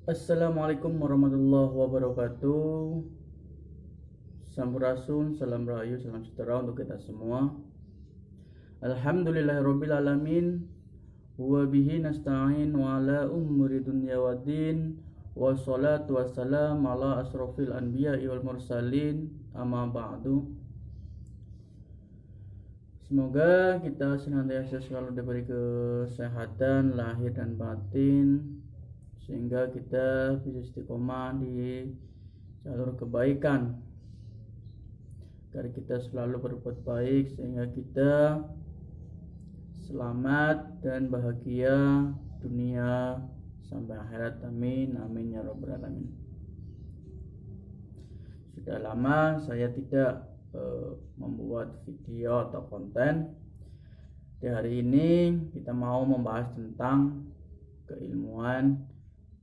Assalamualaikum warahmatullahi wabarakatuh. Sampurasun, salam rahayu, salam sejahtera untuk kita semua. Alhamdulillahirabbil alamin. Wa bihi nasta'in wa ala umuri dunya waddin. Wassalatu wassalam ala asrofil anbiya'i wal mursalin. Amma ba'du. Semoga kita senantiasa selalu diberi kesehatan lahir dan batin, sehingga kita bisa istiqomah di jalur kebaikan, agar kita selalu berbuat baik sehingga kita selamat dan bahagia dunia sampai akhirat. Amin amin ya rabbal alamin. Sudah lama saya tidak membuat video atau konten. Di hari ini kita mau membahas tentang keilmuan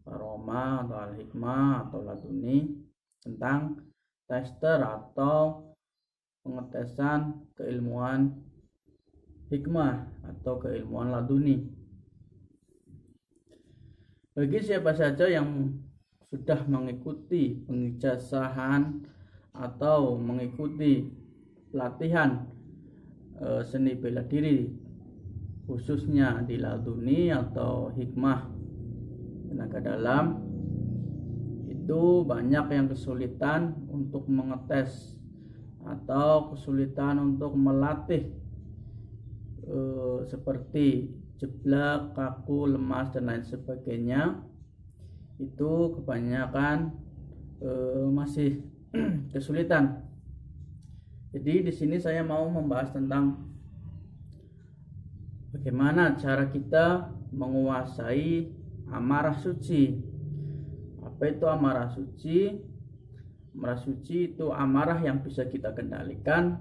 karomah atau al-hikmah atau laduni, tentang tester atau pengetesan keilmuan hikmah atau keilmuan laduni. Bagi siapa saja yang sudah mengikuti pengijazahan atau mengikuti pelatihan seni bela diri, khususnya di laduni atau hikmah tenaga dalam, itu banyak yang kesulitan untuk mengetes atau kesulitan untuk melatih seperti jeblak, kaku, lemas dan lain sebagainya. Itu kebanyakan masih kesulitan. Jadi di sini saya mau membahas tentang bagaimana cara kita menguasai amarah suci. Apa itu amarah suci? Amarah suci itu amarah yang bisa kita kendalikan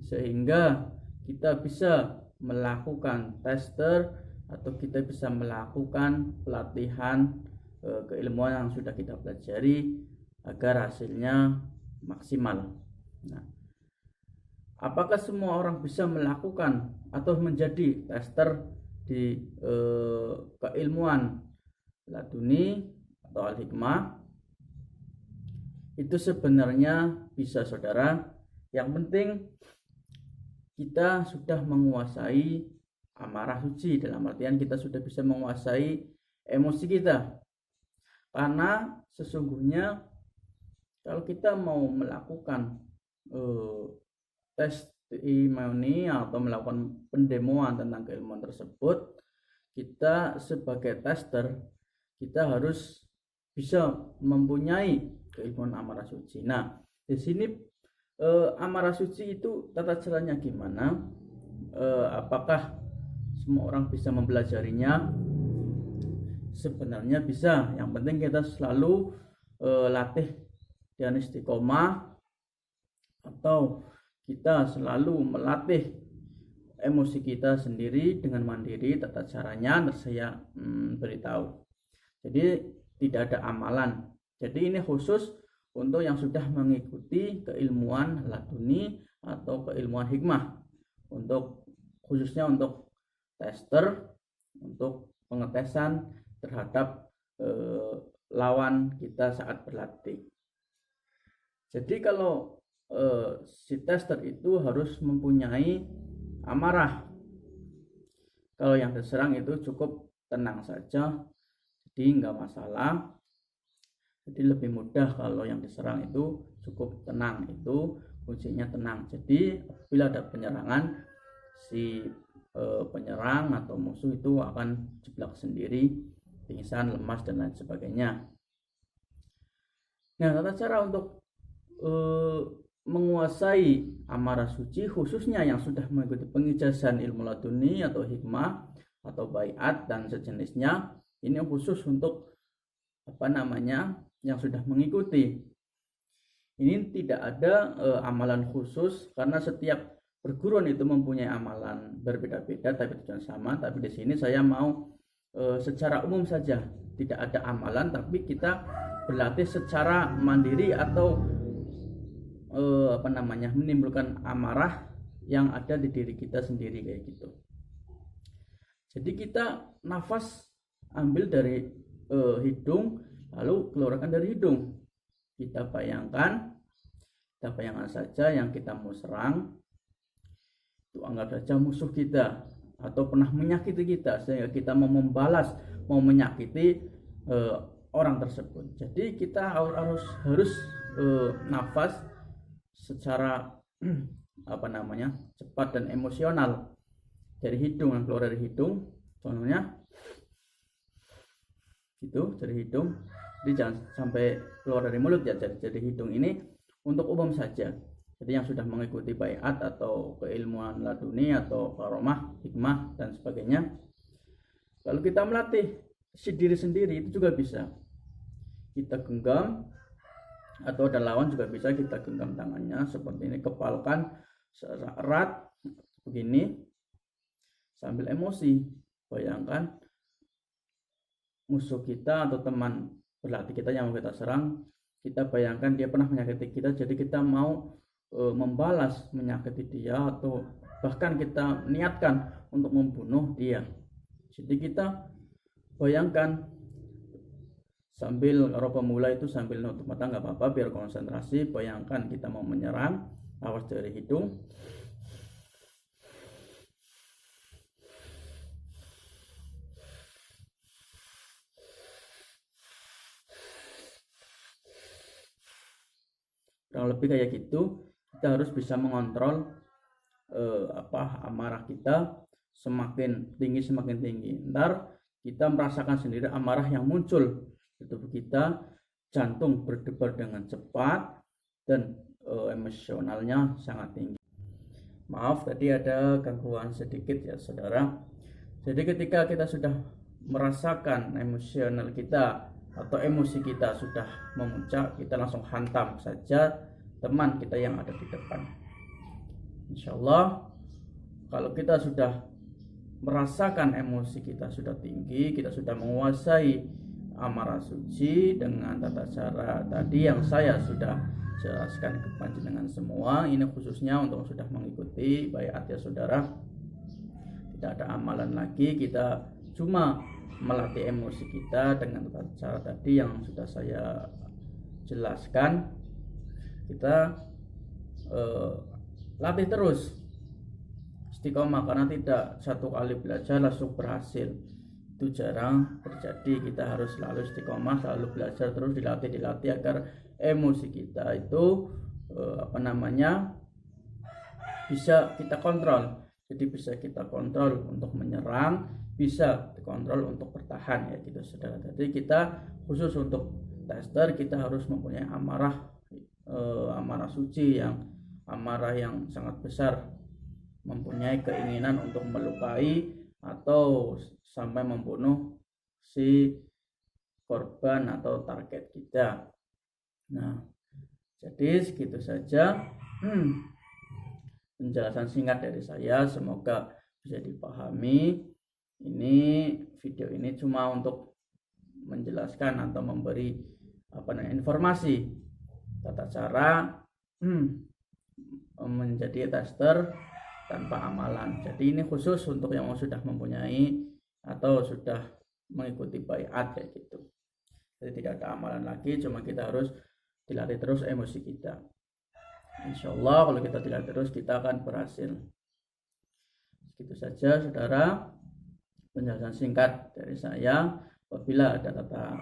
sehingga kita bisa melakukan tester atau kita bisa melakukan pelatihan keilmuan yang sudah kita pelajari agar hasilnya maksimal. Nah, apakah semua orang bisa melakukan atau menjadi tester di keilmuan laduni atau al-hikmah? Itu sebenarnya bisa, saudara. Yang penting kita sudah menguasai amarah suci, dalam artian kita sudah bisa menguasai emosi kita. Karena sesungguhnya kalau kita mau melakukan testimoni atau melakukan pendemoan tentang keilmuan tersebut, kita sebagai tester kita harus bisa mempunyai keilmuan amarah suci. Nah, di sini amarah suci itu tata caranya gimana? Apakah semua orang bisa mempelajarinya? Sebenarnya bisa. Yang penting kita selalu latih dan istiqomah, atau kita selalu melatih emosi kita sendiri dengan mandiri. Tata caranya saya beritahu. Jadi tidak ada amalan. Jadi ini khusus untuk yang sudah mengikuti keilmuan laduni atau keilmuan hikmah, untuk khususnya untuk tester, untuk pengetesan terhadap lawan kita saat berlatih. Jadi kalau si tester itu harus mempunyai amarah. Kalau yang diserang itu cukup tenang saja, jadi nggak masalah. Jadi lebih mudah kalau yang diserang itu cukup tenang, itu kuncinya tenang. Jadi apabila ada penyerangan, si penyerang atau musuh itu akan jeblak sendiri, pingsan, lemas dan lain sebagainya. Nah, tata cara untuk menguasai amarah suci, khususnya yang sudah mengikuti pengijazahan ilmu laduni atau hikmah atau baiat dan sejenisnya, ini khusus untuk yang sudah mengikuti. Ini tidak ada amalan khusus, karena setiap perguruan itu mempunyai amalan berbeda-beda tapi tujuan sama. Tapi di sini saya mau secara umum saja, tidak ada amalan, tapi kita berlatih secara mandiri atau menimbulkan amarah yang ada di diri kita sendiri, kayak gitu. Jadi kita nafas ambil dari hidung, lalu keluarkan dari hidung. Kita bayangkan saja yang kita mau serang itu anggap saja musuh kita atau pernah menyakiti kita, sehingga kita mau membalas, mau menyakiti orang tersebut. Jadi kita harus nafas secara cepat dan emosional dari hidung, yang keluar dari hidung. Contohnya gitu, dari hidung. Jadi jangan sampai keluar dari mulut ya. Jadi hidung ini untuk umum saja. Jadi yang sudah mengikuti baiat atau keilmuan laduni atau karomah, hikmah dan sebagainya. Kalau kita melatih diri sendiri itu juga bisa. Kita genggam atau ada lawan juga bisa kita genggam tangannya seperti ini, kepalkan erat begini sambil emosi. Bayangkan musuh kita atau teman berlatih kita yang mau kita serang, kita bayangkan dia pernah menyakiti kita, jadi kita mau membalas menyakiti dia atau bahkan kita niatkan untuk membunuh dia. Jadi kita bayangkan sambil kalau pemula itu sambil nutup mata nggak apa-apa biar konsentrasi. Bayangkan kita mau menyerang, awas dari hidung. Kurang lebih kayak gitu. Kita harus bisa mengontrol amarah kita semakin tinggi. Ntar kita merasakan sendiri amarah yang muncul di tubuh kita, jantung berdebar dengan cepat dan emosionalnya sangat tinggi. Maaf tadi ada gangguan sedikit ya saudara. Jadi ketika kita sudah merasakan emosional kita atau emosi kita sudah memuncak, kita langsung hantam saja teman kita yang ada di depan. Insya Allah kalau kita sudah merasakan emosi kita sudah tinggi, kita sudah menguasai amarah suci dengan tata cara tadi yang saya sudah jelaskan ke panjenengan semua. Ini khususnya untuk sudah mengikuti baiat ya saudara. Tidak ada amalan lagi, kita cuma melatih emosi kita dengan tata cara tadi yang sudah saya jelaskan. Kita latih terus istiqomah, karena tidak satu kali belajar langsung berhasil, itu jarang terjadi. Kita harus selalu istiqomah, selalu belajar terus, dilatih agar emosi kita itu bisa kita kontrol. Jadi bisa kita kontrol untuk menyerang, bisa dikontrol untuk bertahan ya gitu saudara. Jadi kita khusus untuk tester, kita harus mempunyai amarah suci, yang amarah yang sangat besar, mempunyai keinginan untuk melukai atau sampai membunuh si korban atau target kita. Nah, jadi segitu saja penjelasan singkat dari saya, semoga bisa dipahami. Ini video ini cuma untuk menjelaskan atau memberi informasi tata cara menjadi tester tanpa amalan. Jadi ini khusus untuk yang sudah mempunyai atau sudah mengikuti baiat kayak gitu. Jadi tidak ada amalan lagi, cuma kita harus dilatih terus emosi kita. Insya Allah kalau kita dilatih terus kita akan berhasil. Segitu saja saudara penjelasan singkat dari saya. Apabila ada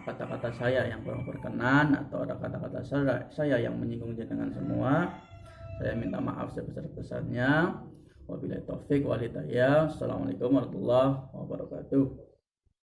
kata-kata saya yang kurang berkenan atau ada kata-kata saya yang menyinggung jenengan semua, saya minta maaf sebesar-besarnya. Wabillahi taufik wal hidayah. Assalamualaikum warahmatullahi wabarakatuh.